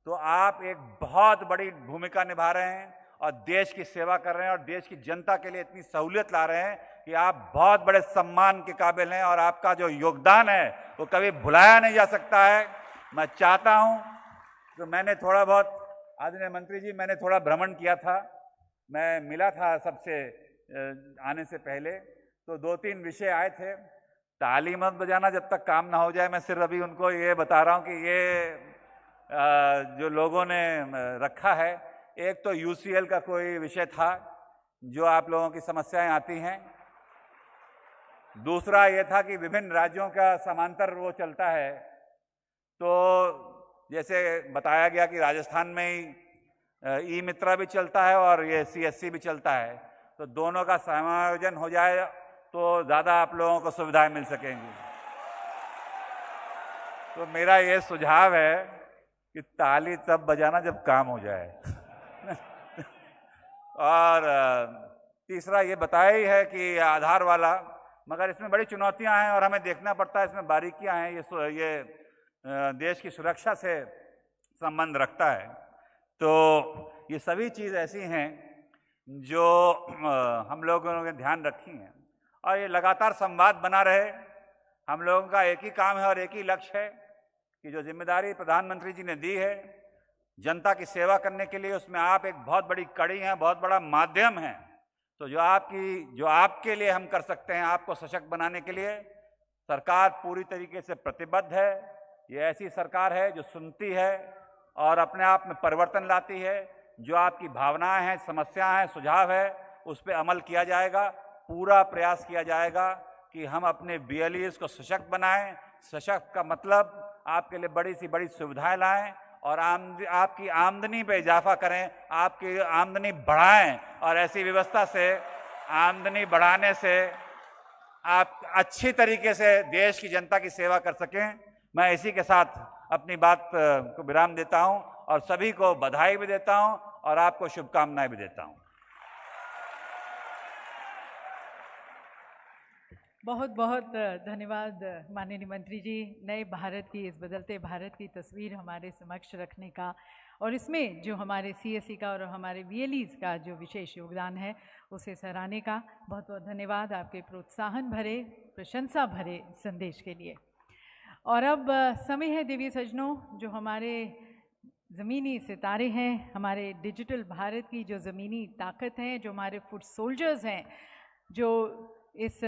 तो आप एक बहुत बड़ी भूमिका निभा रहे हैं और देश की सेवा कर रहे हैं और देश की जनता के लिए इतनी सहूलियत ला रहे हैं कि आप बहुत बड़े सम्मान के काबिल हैं, और आपका जो योगदान है वो कभी भुलाया नहीं जा सकता है। मैं चाहता हूं कि मैंने थोड़ा बहुत, आदरणीय मंत्री जी, मैंने थोड़ा भ्रमण किया था, मैं मिला था सबसे आने से पहले, तो 2-3 विषय आए थे। ताली मत बजाना जब तक काम ना हो जाए। मैं सिर्फ अभी उनको ये बता रहा हूँ कि ये जो लोगों ने रखा है, एक तो यूसीएल का कोई विषय था जो आप लोगों की समस्याएं आती हैं, दूसरा ये था कि विभिन्न राज्यों का समांतर वो चलता है, तो जैसे बताया गया कि राजस्थान में ही ई मित्रा भी चलता है और ये सीएससी भी चलता है, तो दोनों का समायोजन हो जाए तो ज़्यादा आप लोगों को सुविधाएं मिल सकेंगी। तो मेरा ये सुझाव है कि ताली तब बजाना जब काम हो जाए। और तीसरा ये बताया ही है कि आधार वाला, मगर इसमें बड़ी चुनौतियां हैं और हमें देखना पड़ता है, इसमें बारीकियां हैं, ये देश की सुरक्षा से संबंध रखता है। तो ये सभी चीज़ ऐसी हैं जो हम लोगों ने ध्यान रखी हैं, और ये लगातार संवाद बना रहे। हम लोगों का एक ही काम है और एक ही लक्ष्य है कि जो जिम्मेदारी प्रधानमंत्री जी ने दी है जनता की सेवा करने के लिए, उसमें आप एक बहुत बड़ी कड़ी हैं, बहुत बड़ा माध्यम है। तो जो आपके लिए हम कर सकते हैं, आपको सशक्त बनाने के लिए सरकार पूरी तरीके से प्रतिबद्ध है। ये ऐसी सरकार है जो सुनती है और अपने आप में परिवर्तन लाती है, जो आपकी भावनाएं हैं, समस्याएं हैं, सुझाव है, उस पर अमल किया जाएगा। पूरा प्रयास किया जाएगा कि हम अपने BLEs को सशक्त बनाएं। सशक्त का मतलब आपके लिए बड़ी सी बड़ी सुविधाएं लाएं और आपकी आमदनी पे इजाफा करें, आपकी आमदनी बढ़ाएं और ऐसी व्यवस्था से आमदनी बढ़ाने से आप अच्छी तरीके से देश की जनता की सेवा कर सकें। मैं इसी के साथ अपनी बात को विराम देता हूं और सभी को बधाई भी देता हूं और आपको शुभकामनाएं भी देता हूं।
बहुत बहुत धन्यवाद माननीय मंत्री जी, नए भारत की, इस बदलते भारत की तस्वीर हमारे समक्ष रखने का और इसमें जो हमारे CSE का और हमारे VLEs का जो विशेष योगदान है उसे सराहने का बहुत बहुत धन्यवाद आपके प्रोत्साहन भरे, प्रशंसा भरे संदेश के लिए। और अब समय है देवी सज्जनों, जो हमारे ज़मीनी सितारे हैं, हमारे डिजिटल भारत की जो ज़मीनी ताकत है, जो हमारे फुट सोल्जर्स हैं, जो इस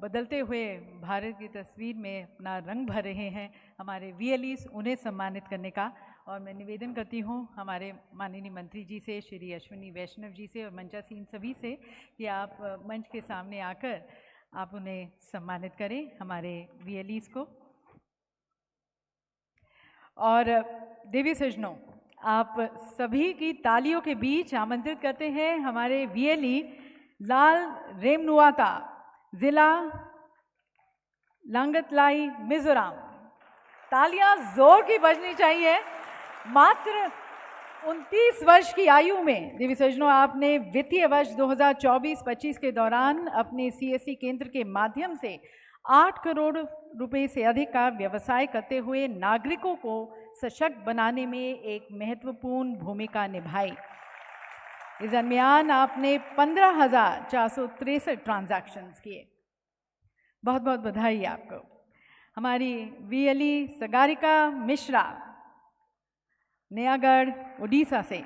बदलते हुए भारत की तस्वीर में अपना रंग भर रहे हैं, हमारे VLEs, उन्हें सम्मानित करने का। और मैं निवेदन करती हूँ हमारे माननीय मंत्री जी से, श्री अश्विनी वैष्णव जी से और मंचासीन सभी से कि आप मंच के सामने आकर आप उन्हें सम्मानित करें, हमारे VLEs को। और देवी सज्जनों, आप सभी की तालियों के बीच आमंत्रित करते हैं हमारे VLE लाल रेमनुआता, जिला लांगतलाई, मिजोरम। तालियां जोर की बजनी चाहिए। मात्र 29 वर्ष की आयु में देवी सज्जनों, आपने वित्तीय वर्ष 2024-25 के दौरान अपने CSE केंद्र के माध्यम से 8 करोड़ रुपए से अधिक का व्यवसाय करते हुए नागरिकों को सशक्त बनाने में एक महत्वपूर्ण भूमिका निभाई। इस दरमियान आपने 15,463 ट्रांजैक्शंस किए। बहुत बहुत बधाई आपको। हमारी VLE सगारिका मिश्रा, नयागढ़, उड़ीसा से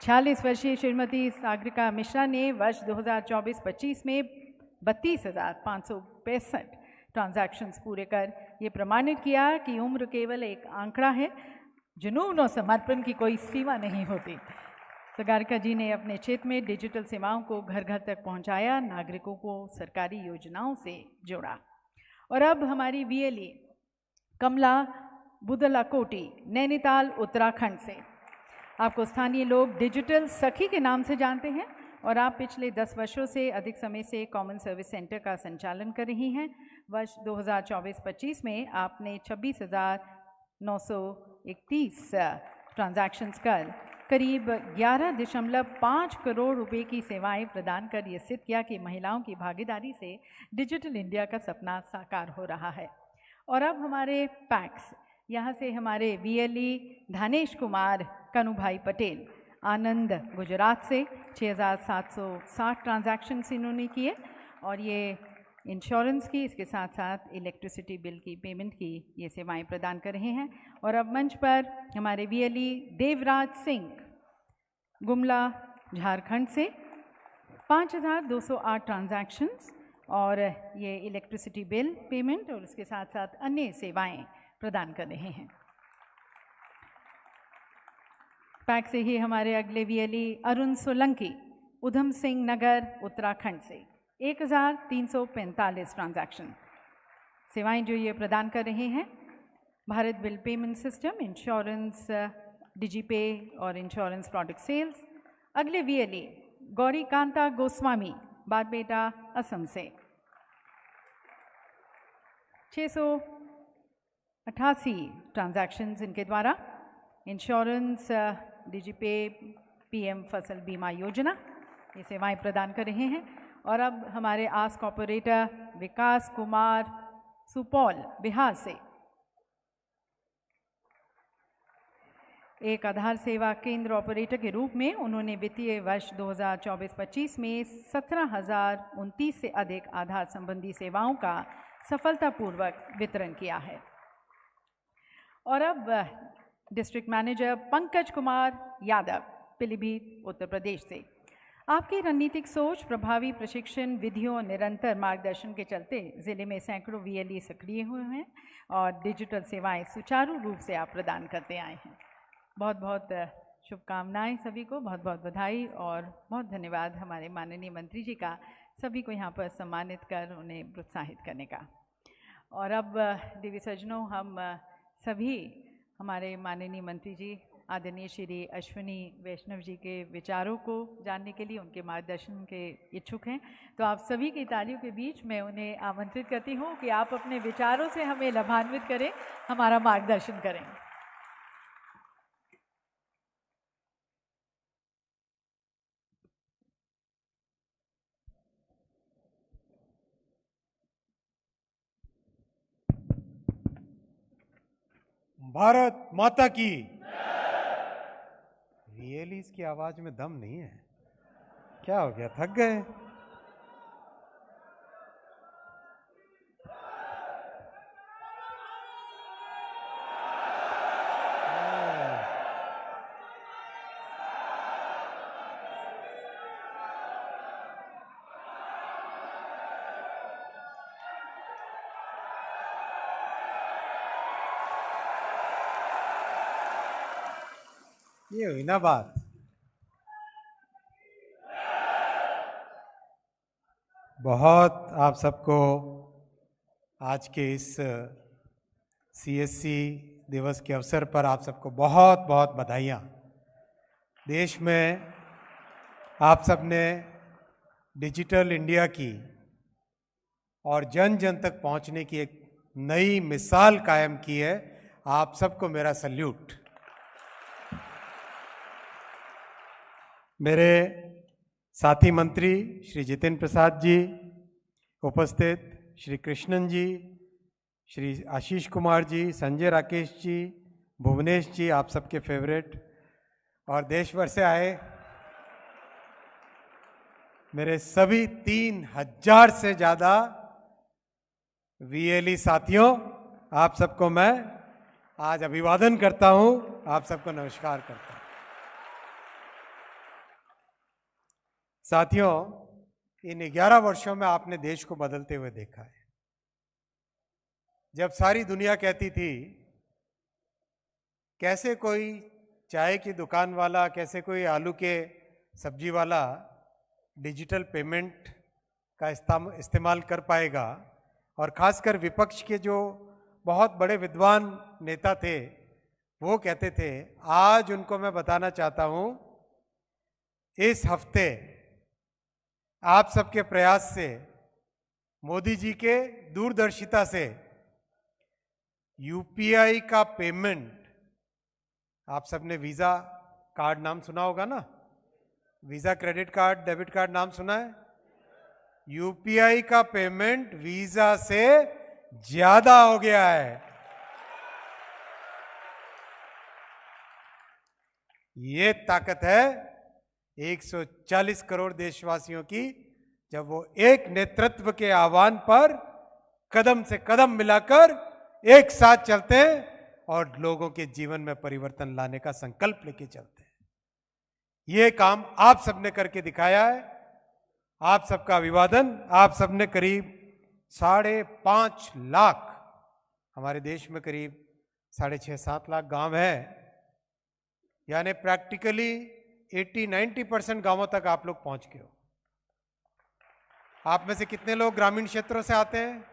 46 वर्षीय श्रीमती सागरिका मिश्रा ने वर्ष 2024-25 में 32,565 ट्रांजैक्शंस पूरे कर ये प्रमाणित किया कि उम्र केवल एक आंकड़ा है, जुनून और समर्पण की कोई सीमा नहीं होती। सगारिका जी ने अपने क्षेत्र में डिजिटल सेवाओं को घर घर तक पहुंचाया, नागरिकों को सरकारी योजनाओं से जोड़ा। और अब हमारी VLE कमला बुदलाकोटी, नैनीताल, उत्तराखंड से। आपको स्थानीय लोग डिजिटल सखी के नाम से जानते हैं और आप पिछले 10 वर्षों से अधिक समय से कॉमन सर्विस सेंटर का संचालन कर रही हैं। वर्ष 2024-25 में आपने 26,931 ट्रांजैक्शंस कर करीब 11.5 करोड़ रुपए की सेवाएं प्रदान कर ये सिद्ध किया कि महिलाओं की भागीदारी से डिजिटल इंडिया का सपना साकार हो रहा है। और अब हमारे पैक्स, यहाँ से हमारे VLE धानेश कुमार कनुभाई पटेल, आनंद, गुजरात से 6,760 ट्रांजैक्शंस इन्होंने किए और ये इंश्योरेंस की, इसके साथ साथ इलेक्ट्रिसिटी बिल की पेमेंट की ये सेवाएं प्रदान कर रहे हैं। और अब मंच पर हमारे VLE देवराज सिंह, गुमला, झारखंड से 5,208 ट्रांजैक्शंस और ये इलेक्ट्रिसिटी बिल पेमेंट और इसके साथ साथ अन्य सेवाएं प्रदान कर रहे हैं। पैक से ही हमारे अगले VLE अरुण सोलंकी, उधम सिंह नगर, उत्तराखंड से 1,345 ट्रांजैक्शन सेवाएं जो ये प्रदान कर रहे हैं, Bharat bill payment system, insurance, DigiPay और इंश्योरेंस प्रोडक्ट सेल्स। अगले VLE गौरी कांता गोस्वामी, बारपेटा, असम से 688 ट्रांजैक्शंस इनके द्वारा इंश्योरेंस, डिजीपे, PM फसल बीमा योजना ये सेवाएं प्रदान कर रहे हैं। और अब हमारे आस्क ऑपरेटर विकास कुमार, सुपौल, बिहार से एक आधार सेवा केंद्र ऑपरेटर के रूप में उन्होंने वित्तीय वर्ष 2024-25 में 17,029 से अधिक आधार संबंधी सेवाओं का सफलतापूर्वक वितरण किया है। और अब डिस्ट्रिक्ट मैनेजर पंकज कुमार यादव, पीलीभीत, उत्तर प्रदेश से। आपकी रणनीतिक सोच, प्रभावी प्रशिक्षण, विधियों और निरंतर मार्गदर्शन के चलते ज़िले में सैकड़ों VLE सक्रिय हुए हैं और डिजिटल सेवाएं सुचारू रूप से आप प्रदान करते आए हैं। बहुत बहुत शुभकामनाएं सभी को, बहुत बहुत बधाई और बहुत धन्यवाद हमारे माननीय मंत्री जी का सभी को यहाँ पर सम्मानित कर उन्हें प्रोत्साहित करने का। और अब देवी सज्जनों, हम सभी हमारे माननीय मंत्री जी आदरणीय श्री अश्विनी वैष्णव जी के विचारों को जानने के लिए, उनके मार्गदर्शन के इच्छुक हैं। तो आप सभी की तालियों के बीच में उन्हें आमंत्रित करती हूँ कि आप अपने विचारों से हमें लाभान्वित करें, हमारा मार्गदर्शन करें।
भारत माता की। रियली इसकी आवाज में दम नहीं है, क्या हो गया, थक गए? ये हुई ना बात। बहुत आप सबको आज के इस सीएससी दिवस के अवसर पर आप सबको बहुत बहुत बधाइयाँ। देश में आप सबने डिजिटल इंडिया की और जन जन तक पहुँचने की एक नई मिसाल कायम की है। आप सबको मेरा सल्यूट। मेरे साथी मंत्री श्री जितेंद्र प्रसाद जी, उपस्थित श्री कृष्णन जी, श्री आशीष कुमार जी, संजय राकेश जी, भुवनेश जी, आप सबके फेवरेट, और देश भर से आए मेरे सभी 3000 से ज़्यादा वीएलई साथियों, आप सबको मैं आज अभिवादन करता हूं, आप सबको नमस्कार करता हूं। साथियों, इन 11 वर्षों में आपने देश को बदलते हुए देखा है। जब सारी दुनिया कहती थी कैसे कोई चाय की दुकान वाला, कैसे कोई आलू के सब्जी वाला डिजिटल पेमेंट का इस्तेमाल कर पाएगा, और खासकर विपक्ष के जो बहुत बड़े विद्वान नेता थे वो कहते थे, आज उनको मैं बताना चाहता हूं, इस हफ्ते आप सबके प्रयास से, मोदी जी के दूरदर्शिता से यूपीआई का पेमेंट, आप सबने वीज़ा कार्ड नाम सुना होगा ना, visa credit card, debit card नाम सुना है? यूपीआई का पेमेंट वीज़ा से ज़्यादा हो गया है। ये ताकत है 140 करोड़ देशवासियों की, जब वो एक नेतृत्व के आह्वान पर कदम से कदम मिलाकर एक साथ चलते हैं और लोगों के जीवन में परिवर्तन लाने का संकल्प लेके चलते हैं। ये काम आप सबने करके दिखाया है। आप सबका अभिवादन। आप सबने करीब 5.5 लाख, हमारे देश में करीब 6.5-7 लाख गांव है, यानी प्रैक्टिकली 80-90% गांवों तक आप लोग पहुंच गए हो। आप में से कितने लोग ग्रामीण क्षेत्रों से आते हैं?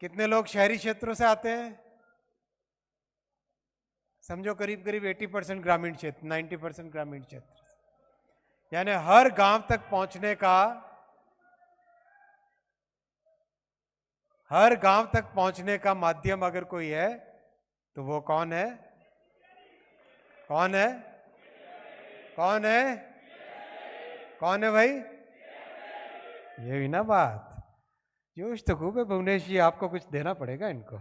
कितने लोग शहरी क्षेत्रों से आते हैं? समझो करीब करीब 80% ग्रामीण क्षेत्र, 90% ग्रामीण क्षेत्र, यानी हर गांव तक पहुंचने का, हर गांव तक पहुंचने का माध्यम अगर कोई है तो वो कौन है? कौन है? कौन है? कौन है भाई? ये भी ना बात। जोश तो खूब है भुवनेश जी, आपको कुछ देना पड़ेगा इनको।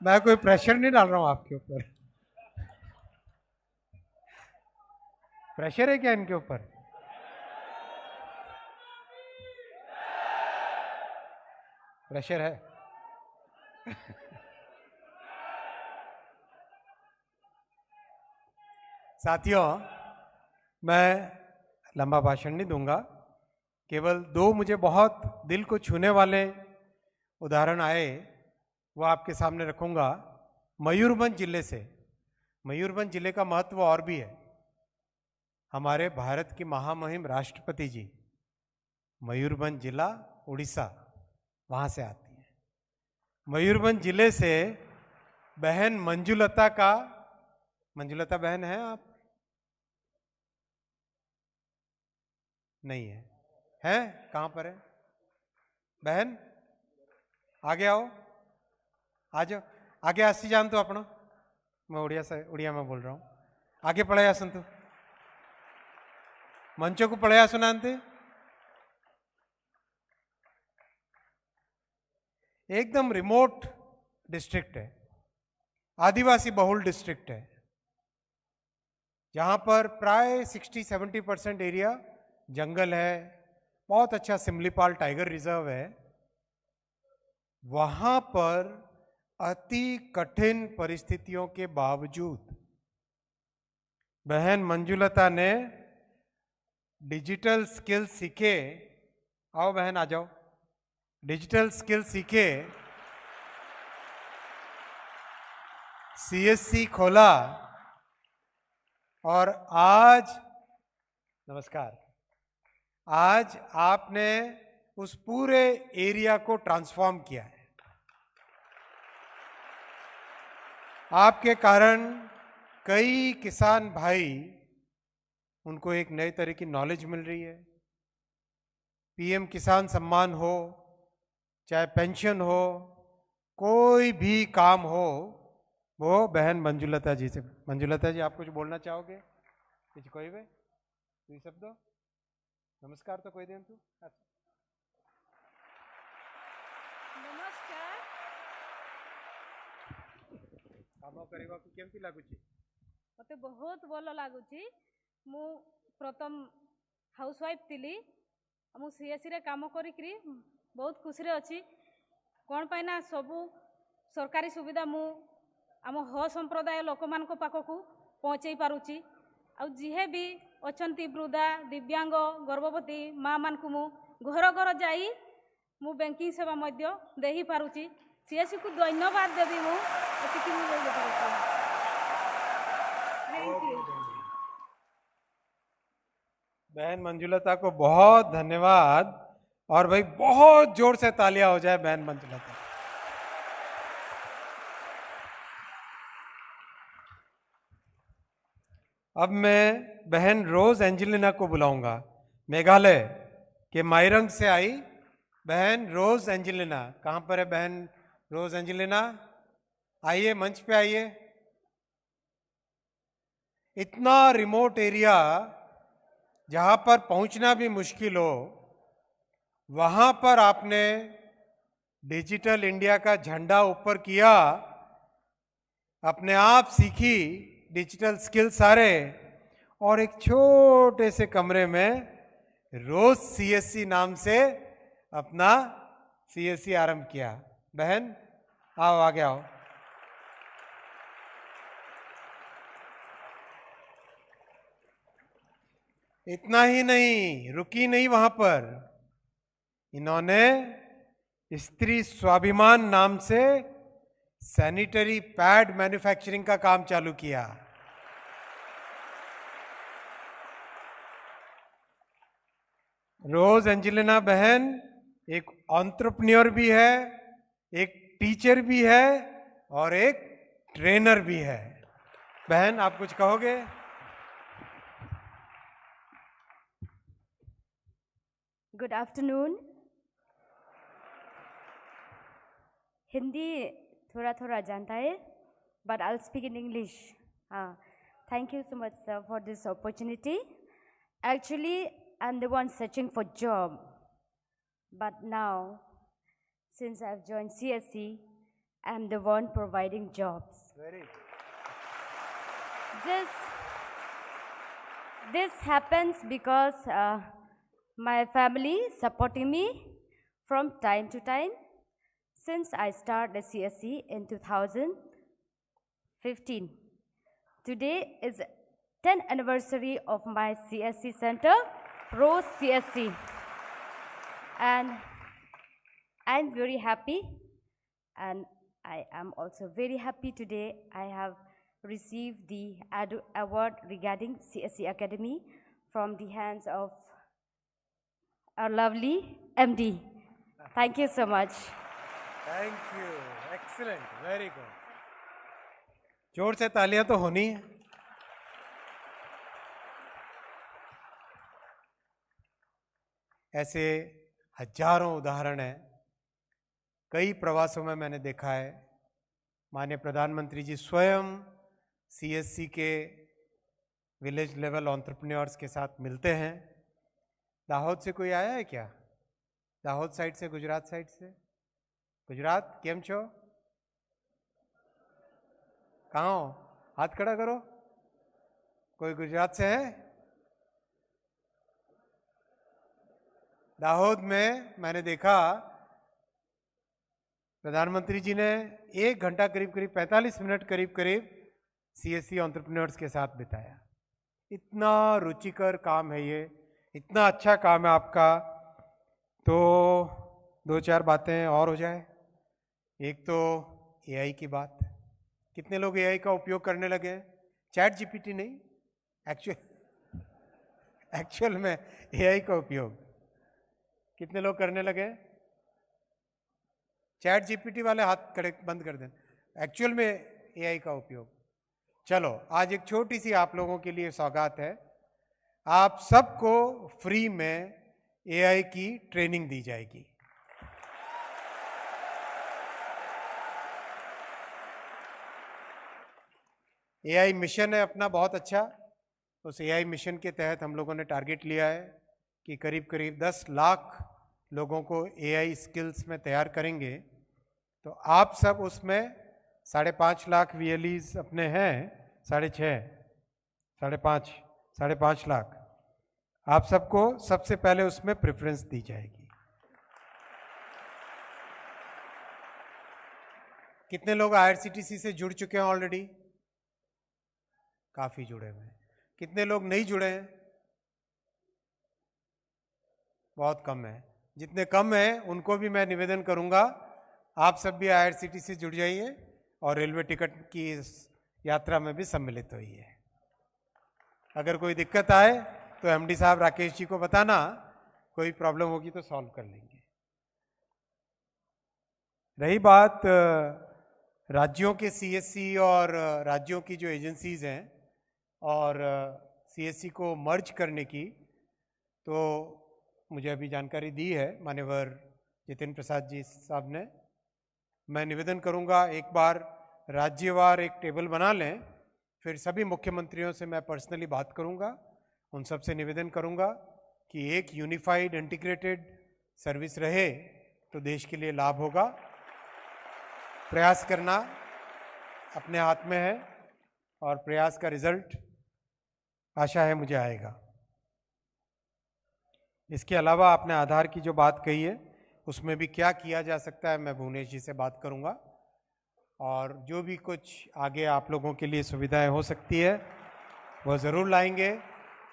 मैं कोई प्रेशर नहीं डाल रहा हूं आपके ऊपर। प्रेशर है क्या इनके ऊपर? प्रेशर है। साथियों, मैं लंबा भाषण नहीं दूंगा, केवल दो मुझे बहुत दिल को छूने वाले उदाहरण आए, वो आपके सामने रखूंगा। मयूरभंज जिले से, मयूरभंज जिले का महत्व और भी है। हमारे भारत की महामहिम राष्ट्रपति जी मयूरभंज जिला उड़ीसा वहाँ से आती हैं। मयूरभंज जिले से बहन मंजुलता का, मंजुलता बहन है आप? नहीं है, है? कहाँ पर है बहन? आगे आओ, आ जाओ आगे। आसी जान तो अपना, मैं उड़िया में बोल रहा हूँ। आगे पढ़ाया सुन तो, मंचों को पढ़ाया सुनाते। एकदम रिमोट डिस्ट्रिक्ट है, आदिवासी बहुल डिस्ट्रिक्ट है, जहां पर प्राय 60-70% एरिया जंगल है। बहुत अच्छा सिमलीपाल टाइगर रिजर्व है। वहां पर अति कठिन परिस्थितियों के बावजूद बहन मंजुलता ने डिजिटल स्किल सीखे। आओ बहन आ जाओ। डिजिटल स्किल सीखे, सीएससी खोला और आज, नमस्कार, आज आपने उस पूरे एरिया को ट्रांसफॉर्म किया है। आपके कारण कई किसान भाई, उनको एक नए तरह की नॉलेज मिल रही है। पीएम किसान सम्मान हो, चाहे पेंशन हो, कोई भी काम हो, वो बहन मंजुलता जी से। मंजुलता जी, आप कुछ बोलना चाहोगे? कुछ कोई वे कोई शब्द? नमस्कार तो कोई दें तू।
नमस्कार।
काम करने केमती लगुच?
मते बहुत भल लगुच। मु प्रथम हाउसवाइफ थिली, मु सीएससी रे काम करी बहुत खुशी रे अछि। कौन पाई ना सबू सरकारी सुविधा मु आम ह संप्रदाय लोक मान पाखक पहुँचे पारुची। आ जीहे भी अछंती वृद्धा, दिव्यांग, गर्भवती माँ मान को मु घर घर जाई मु बैंकिंग सेवा मध्य देही पारुची। सीएससी को धन्यवाद देवी मु।
बहन मंजुलता को बहुत धन्यवाद। और भाई बहुत जोर से तालियां हो जाए बहन मंजुलता। अब मैं बहन रोज एंजेलिना को बुलाऊंगा। मेघालय के माइरंग से आई बहन रोज एंजेलिना। कहां पर है बहन रोज एंजेलिना? आइए, मंच पे आइए। इतना रिमोट एरिया जहां पर पहुंचना भी मुश्किल हो, वहां पर आपने डिजिटल इंडिया का झंडा ऊपर किया, अपने आप सीखी डिजिटल स्किल सारे, और एक छोटे से कमरे में रोज सीएससी नाम से अपना सीएससी आरंभ किया। बहन आओ, आगे आओ। इतना ही नहीं, रुकी नहीं वहां पर, इन्होंने स्त्री स्वाभिमान नाम से सैनिटरी पैड मैन्युफैक्चरिंग का काम चालू किया। रोज एंजेलिना बहन एक एंटरप्रेन्योर भी है, एक टीचर भी है और एक ट्रेनर भी है। बहन आप कुछ कहोगे?
Good afternoon. हिंदी थोड़ा थोड़ा जानता है, but I'll speak in English. Thank you so much, sir, for this opportunity. Actually, I'm the one searching for job, but now, since I've joined CSC, I'm the one providing jobs. This happens because my family supporting me from time to time. Since I started CSC in 2015. Today is 10th anniversary of my CSC center pro CSC. And I'm very happy, and I am also very happy today I have received the award regarding CSC Academy from the hands of our lovely MD. Thank you so much.
Thank you. Excellent. Very good. जोर से तालियां तो होनी है। ऐसे हजारों उदाहरण हैं। कई प्रवासों में मैंने देखा है, माननीय प्रधानमंत्री जी स्वयं सीएससी के विलेज लेवल एंटरप्रेन्योर्स के साथ मिलते हैं। दाहोद से कोई आया है क्या? दाहोद साइड से, गुजरात साइड से? गुजरात केम छो? कहाँ हो? हाथ खड़ा करो। कोई गुजरात से है? दाहोद में मैंने देखा प्रधानमंत्री जी ने 1 घंटा करीब 45 मिनट करीब सीएससी एंटरप्रेन्योर्स के साथ बिताया। इतना रुचिकर काम है ये, इतना अच्छा काम है आपका। तो 2-4 बातें और हो जाए। एक तो एआई की बात, कितने लोग एआई का उपयोग करने लगे हैं? चैट जीपीटी नहीं, एक्चुअल में एआई का उपयोग कितने लोग करने लगे? चैट जीपीटी वाले हाथ खड़े बंद कर दें। एक्चुअल में एआई का उपयोग। चलो, आज एक छोटी सी आप लोगों के लिए सौगात है। आप सबको फ्री में एआई की ट्रेनिंग दी जाएगी। एआई मिशन है अपना बहुत अच्छा। उस एआई मिशन के तहत हम लोगों ने टारगेट लिया है कि करीब 10 लाख लोगों को एआई स्किल्स में तैयार करेंगे। तो आप सब उसमें 5.5 लाख वीएलईज अपने हैं, 5.5 लाख। आप सबको सबसे पहले उसमें प्रेफरेंस दी जाएगी। कितने लोग आईआरसीटीसी से जुड़ चुके हैं ऑलरेडी? काफी जुड़े हुए हैं। कितने लोग नहीं जुड़े हैं? बहुत कम है। जितने कम हैं उनको भी मैं निवेदन करूंगा, आप सब भी आईआरसीटीसी से जुड़ जाइए और रेलवे टिकट की इस यात्रा में भी सम्मिलित होइए। अगर कोई दिक्कत आए तो एमडी साहब राकेश जी को बताना, कोई प्रॉब्लम होगी तो सॉल्व कर लेंगे। रही बात राज्यों के सीएससी और राज्यों की जो एजेंसीज हैं और सीएससी को मर्ज करने की, तो मुझे अभी जानकारी दी है मान्यवर जितेंद्र प्रसाद जी साहब ने। मैं निवेदन करूंगा एक बार राज्यवार एक टेबल बना लें, फिर सभी मुख्यमंत्रियों से मैं पर्सनली बात करूंगा। उन सब से निवेदन करूंगा कि एक यूनिफाइड इंटीग्रेटेड सर्विस रहे तो देश के लिए लाभ होगा। प्रयास करना अपने हाथ में है और प्रयास का रिजल्ट आशा है मुझे आएगा। इसके अलावा आपने आधार की जो बात कही है उसमें भी क्या किया जा सकता है, मैं भुवनेश जी से बात करूंगा और जो भी कुछ आगे आप लोगों के लिए सुविधाएं हो सकती है वो ज़रूर लाएंगे।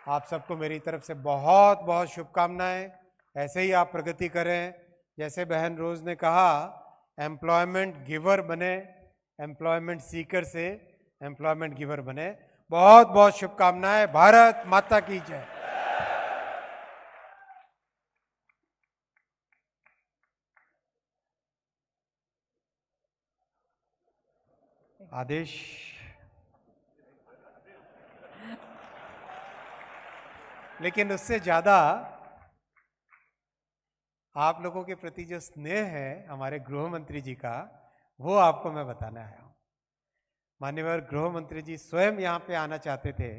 आप सबको मेरी तरफ से बहुत बहुत शुभकामनाएं। ऐसे ही आप प्रगति करें। जैसे बहन रोज ने कहा, एम्प्लॉयमेंट गिवर बने, एम्प्लॉयमेंट सीकर से एम्प्लॉयमेंट गिवर बने। बहुत बहुत शुभकामनाएं। भारत माता की जय। आदेश। लेकिन उससे ज्यादा आप लोगों के प्रति जो स्नेह है हमारे गृह मंत्री जी का, वो आपको मैं बताने आया हूं। माननीय गृह मंत्री जी स्वयं यहाँ पे आना चाहते थे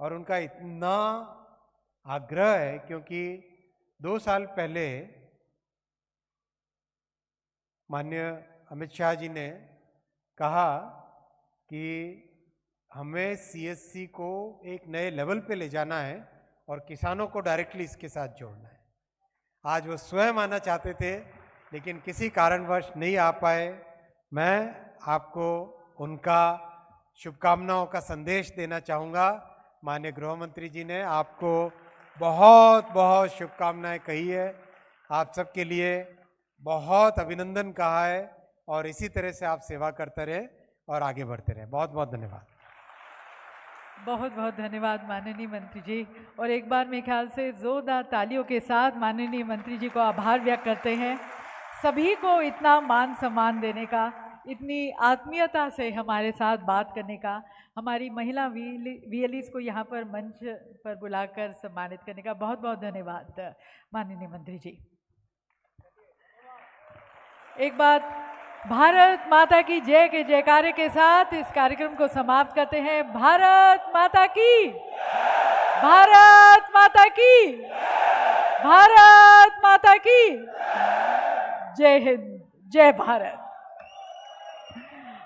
और उनका इतना आग्रह है क्योंकि 2 साल पहले माननीय अमित शाह जी ने कहा कि हमें सीएससी को एक नए लेवल पे ले जाना है और किसानों को डायरेक्टली इसके साथ जोड़ना है। आज वो स्वयं आना चाहते थे लेकिन किसी कारणवश नहीं आ पाए। मैं आपको उनका शुभकामनाओं का संदेश देना चाहूँगा। माननीय गृह मंत्री जी ने आपको बहुत बहुत शुभकामनाएं कही है, आप सबके लिए बहुत अभिनंदन कहा है और इसी तरह से आप सेवा करते रहे और आगे बढ़ते रहे। बहुत बहुत धन्यवाद।
बहुत बहुत धन्यवाद माननीय मंत्री जी। और एक बार मेरे ख्याल से जोरदार तालियों के साथ माननीय मंत्री जी को आभार व्यक्त करते हैं, सभी को इतना मान सम्मान देने का, इतनी आत्मीयता से हमारे साथ बात करने का, हमारी महिला वीएलईज को यहाँ पर मंच पर बुलाकर सम्मानित करने का बहुत बहुत धन्यवाद माननीय मंत्री जी। एक बात, भारत माता की जय के जयकारे के साथ इस कार्यक्रम को समाप्त करते हैं। भारत माता की, भारत माता की, भारत माता की जय हिंद, जय भारत।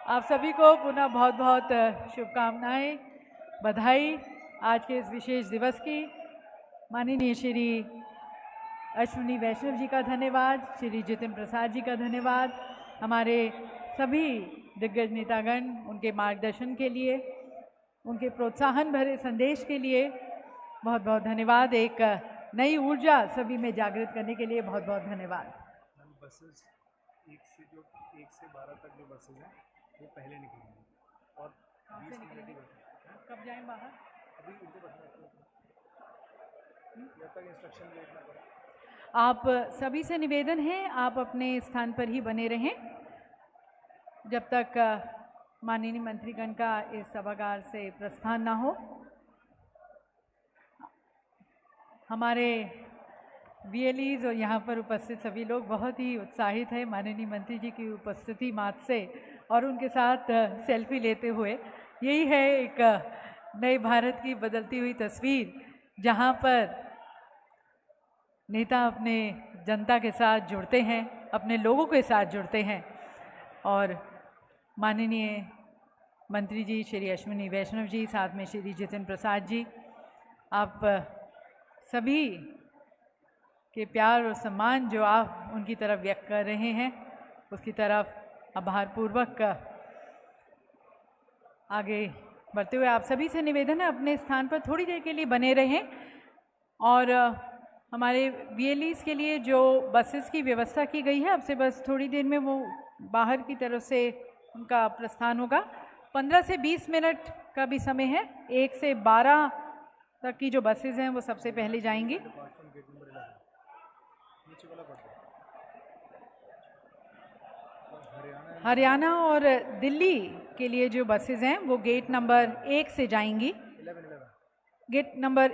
आप सभी को पुनः बहुत बहुत शुभकामनाएं, बधाई आज के इस विशेष दिवस की। माननीय श्री अश्विनी वैष्णव जी का धन्यवाद, श्री जितिन प्रसाद जी का धन्यवाद, हमारे सभी दिग्गज नेतागण उनके मार्गदर्शन के लिए, उनके प्रोत्साहन भरे संदेश के लिए बहुत बहुत धन्यवाद। एक नई ऊर्जा सभी में जागृत करने के लिए बहुत बहुत धन्यवाद।
बसेस 1 से 12 तक जो बसेस हैं वो पहले निकलेंगे और 20 मिनट
कब जाएं बाहर?
अभी उनको बताना जब तक इंस्ट्रक्शन देखना पड़ा।
आप सभी से निवेदन है, आप अपने स्थान पर ही बने रहें जब तक माननीय मंत्रीगण का इस सभागार से प्रस्थान ना हो। हमारे वीएलईज और यहाँ पर उपस्थित सभी लोग बहुत ही उत्साहित हैं माननीय मंत्री जी की उपस्थिति मात्र से और उनके साथ सेल्फी लेते हुए। यही है एक नए भारत की बदलती हुई तस्वीर, जहाँ पर नेता अपने जनता के साथ जुड़ते हैं, अपने लोगों के साथ जुड़ते हैं। और माननीय मंत्री जी श्री अश्विनी वैष्णव जी, साथ में श्री जितिन प्रसाद जी, आप सभी के प्यार और सम्मान जो आप उनकी तरफ व्यक्त कर रहे हैं, उसकी तरफ आभारपूर्वक आगे बढ़ते हुए आप सभी से निवेदन है अपने स्थान पर थोड़ी देर के लिए बने रहें। और हमारे वीएलईज के लिए जो बसेस की व्यवस्था की गई है, अब से बस थोड़ी देर में वो बाहर की तरफ से उनका प्रस्थान होगा। 15 से 20 मिनट का भी समय है। 1 से 12 तक की जो बसेस हैं वो सबसे पहले जाएंगी। हरियाणा और दिल्ली के लिए जो बसेस हैं वो गेट नंबर 1 से जाएंगी। Gate number